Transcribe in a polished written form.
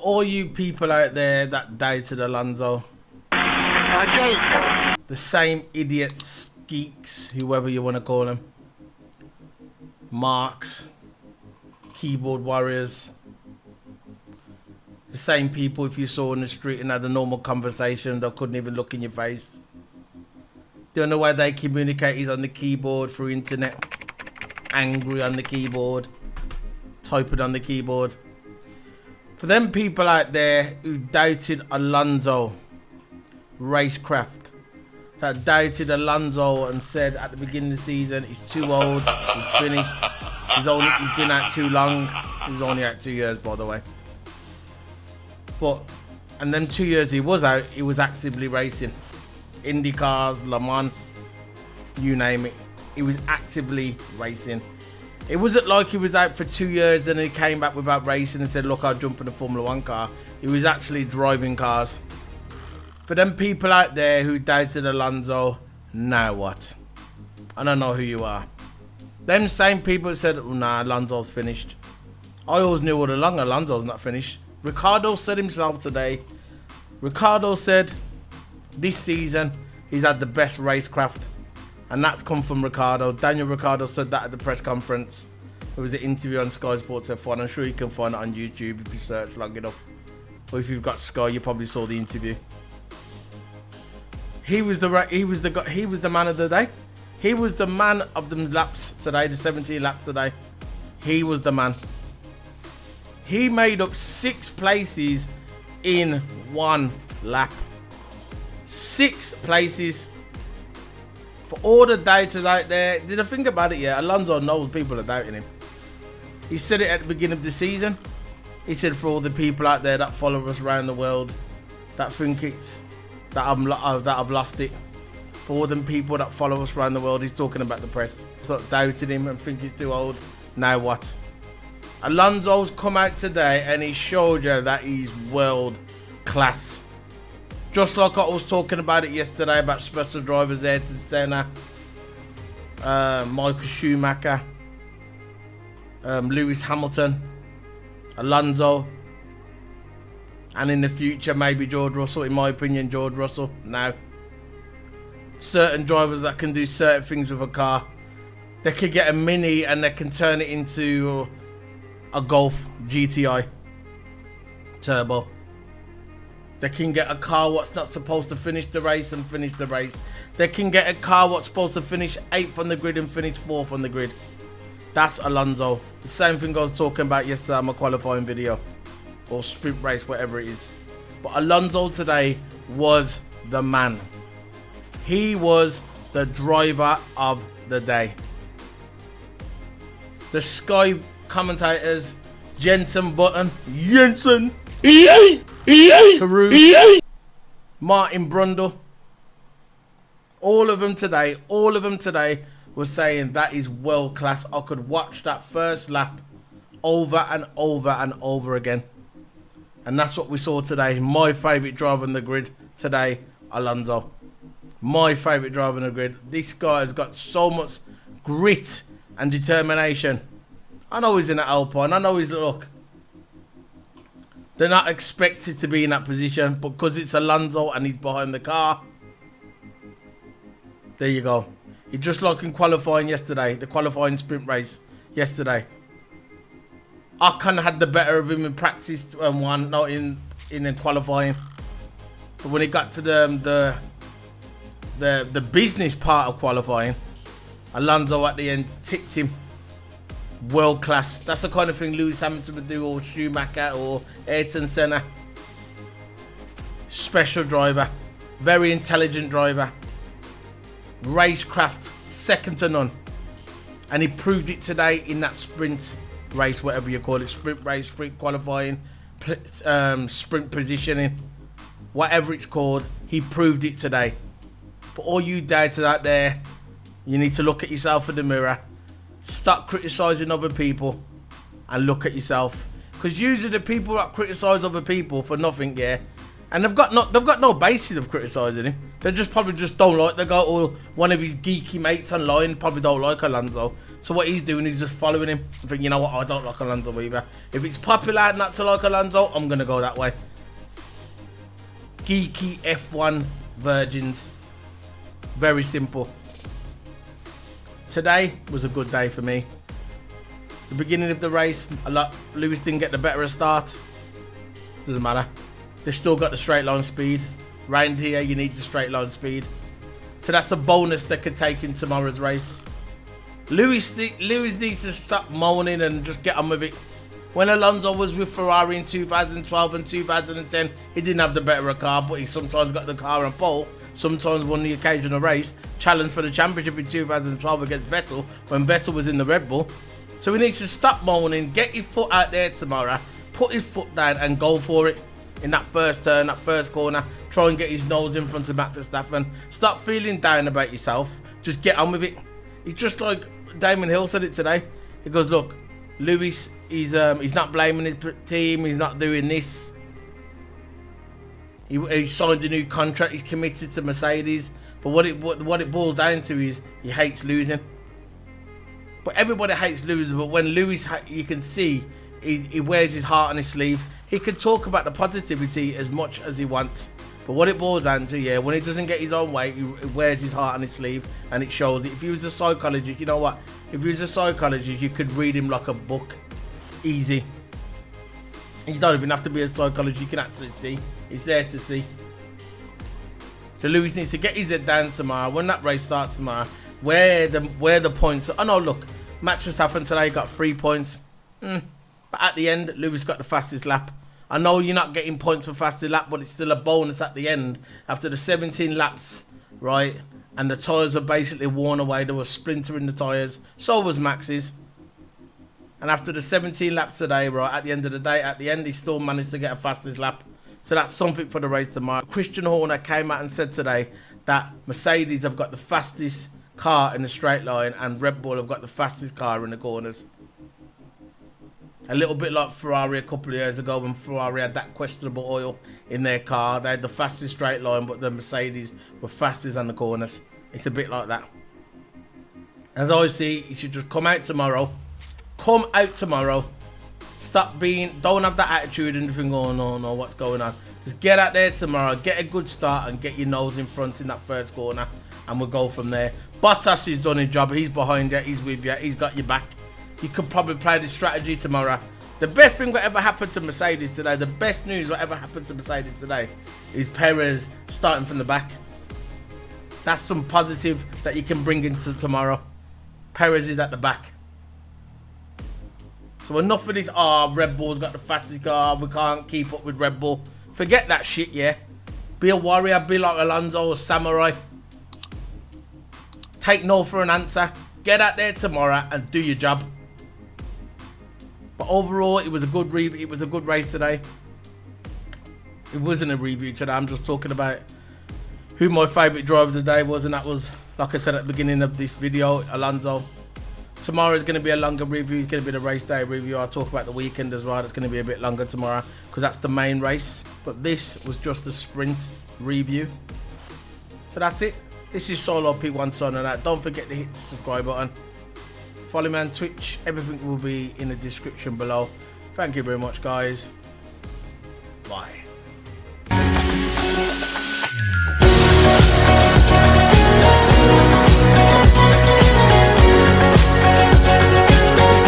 all you people out there that doubted Alonso, I don't. the same idiots, geeks, whoever you want to call them, marks, keyboard warriors, the same people if you saw in the street and had a normal conversation, they couldn't even look in your face. The only way they communicate is on the keyboard through internet, angry on the keyboard, typing on the keyboard. For them people out there who doubted Alonso racecraft, that doubted Alonso and said at the beginning of the season he's too old, he's finished, he's been out too long. He was only out 2 years, by the way. But and them 2 years he was out, he was actively racing. Indy cars, Le Mans, you name it. He was actively racing. It wasn't like he was out for 2 years and he came back without racing and said, look, I'll jump in a Formula 1 car. He was actually driving cars. For them people out there who doubted Alonso, now what? I don't know who you are. Them same people said, oh, nah, Alonso's finished. I always knew all along Alonso's not finished. Ricardo said himself today. Ricardo said this season he's had the best racecraft. And that's come from Ricardo. Daniel Ricciardo said that at the press conference. There was an interview on Sky Sports F1. I'm sure you can find it on YouTube if you search long enough. Or if you've got Sky, you probably saw the interview. He was the man of the day. He was the man of the laps today, the 17 laps today. He was the man. He made up 6 places in 1 lap. 6 places. For all the doubters out there, did I think about it yet? Alonso knows people are doubting him. He said it at the beginning of the season. He said for all the people out there that follow us around the world, that think it's that I've lost it. For all them people that follow us around the world, he's talking about the press. So doubted him and think he's too old. Now what? Alonso's come out today and he showed you that he's world class. Just like I was talking about it yesterday about special drivers there to Senna, Michael Schumacher, Lewis Hamilton, Alonso, and in the future maybe George Russell. In my opinion, George Russell now. Certain drivers that can do certain things with a car. They could get a Mini and they can turn it into a Golf GTI Turbo. They can get a car what's not supposed to finish the race and finish the race. They can get a car what's supposed to finish 8th on the grid and finish 4th on the grid. That's Alonso. The same thing I was talking about yesterday on my qualifying video. Or sprint race, whatever it is. But Alonso today was the man. He was the driver of the day. The Sky commentators, Jensen Button, Carew, Martin Brundle, all of them today was saying that is world class. I could watch that first lap over and over and over again. And that's what we saw today. My favourite driver on the grid today, Alonso. My favourite driver on the grid. This guy has got so much grit and determination. I know he's in an Alpine. I know he's, look, they're not expected to be in that position, but because it's Alonso and he's behind the car, there you go. He just like in qualifying yesterday, the qualifying sprint race yesterday. Ocon had the better of him in practice and won, not in qualifying. But when it got to the business part of qualifying, Alonso at the end ticked him. World class. That's the kind of thing Lewis Hamilton would do, or Schumacher, or Ayrton Senna. Special driver, very intelligent driver, racecraft second to none, and he proved it today in that sprint race, whatever you call it, sprint race, sprint qualifying, sprint positioning, whatever it's called. He proved it today. For all you doubters out there, you need to look at yourself in the mirror. Stop criticising other people and look at yourself. Because usually the people that criticise other people for nothing, yeah, and they've got no basis of criticising him. They just probably just don't like the guy, or one of his geeky mates online probably don't like Alonso. So what he's doing is just following him. I think, you know what, I don't like Alonso either. If it's popular not to like Alonso, I'm going to go that way. Geeky F1 virgins. Very simple. Today was a good day for me. The beginning of the race, Lewis didn't get the better start. Doesn't matter. They still got the straight line speed. Round here, you need the straight line speed. So that's a bonus they could take in tomorrow's race. Lewis needs to stop moaning and just get on with it. When Alonso was with Ferrari in 2012 and 2010, he didn't have the better car, but he sometimes got the car on pole. Sometimes won the occasional race. Challenged for the championship in 2012 against Vettel when Vettel was in the Red Bull. So he needs to stop moaning, get his foot out there tomorrow, put his foot down and go for it in that first turn, that first corner. Try and get his nose in front of Max Verstappen. Stop feeling down about yourself. Just get on with it. It's just like Damon Hill said it today. He goes, look, Lewis, he's not blaming his team. He's not doing this. He signed a new contract. He's committed to Mercedes. But what it boils down to is he hates losing. But everybody hates losing. But when Lewis, you can see he wears his heart on his sleeve. He can talk about the positivity as much as he wants. But what it boils down to, yeah, when he doesn't get his own way, he wears his heart on his sleeve and it shows it. If he was a psychologist, you know what? If he was a psychologist, you could read him like a book. Easy. And you don't even have to be a psychologist, you can actually see. It's there to see. So Lewis needs to get his head down tomorrow. When that race starts tomorrow, where the points are. Oh no, look, Max Verstappen today got 3 points. But at the end, Lewis got the fastest lap. I know you're not getting points for fastest lap, but it's still a bonus at the end. After the 17 laps, right? And the tyres were basically worn away. There was splinter in the tyres. So was Max's. And after the 17 laps today, right, at the end of the day, at the end, he still managed to get a fastest lap. So that's something for the race tomorrow. Christian Horner came out and said today that Mercedes have got the fastest car in the straight line and Red Bull have got the fastest car in the corners. A little bit like Ferrari a couple of years ago when Ferrari had that questionable oil in their car. They had the fastest straight line, but the Mercedes were fastest on the corners. It's a bit like that. As I see, you should just come out tomorrow. Come out tomorrow. Stop being, don't have that attitude and think, oh no, what's going on? Just get out there tomorrow, get a good start and get your nose in front in that first corner and we'll go from there. Bottas has done his job. He's behind you. He's with you. He's got your back. You could probably play this strategy tomorrow. The best thing whatever happened to Mercedes today, the best news whatever happened to Mercedes today is Perez starting from the back. That's some positive that you can bring into tomorrow. Perez is at the back. So enough of this, Red Bull's got the fastest car, we can't keep up with Red Bull. Forget that shit, yeah? Be a warrior, be like Alonso or Samurai. Take no for an answer. Get out there tomorrow and do your job. But overall, it was a good race today. It wasn't a review today. I'm just talking about who my favourite driver of the day was, and that was, like I said at the beginning of this video, Alonso. Tomorrow is going to be a longer review. It's going to be the race day review. I'll talk about the weekend as well. It's going to be a bit longer tomorrow because that's the main race. But this was just a sprint review. So that's it. This is Solo P1 Son and that. Don't forget to hit the subscribe button. Follow me on Twitch. Everything will be in the description below. Thank you very much, guys. Bye.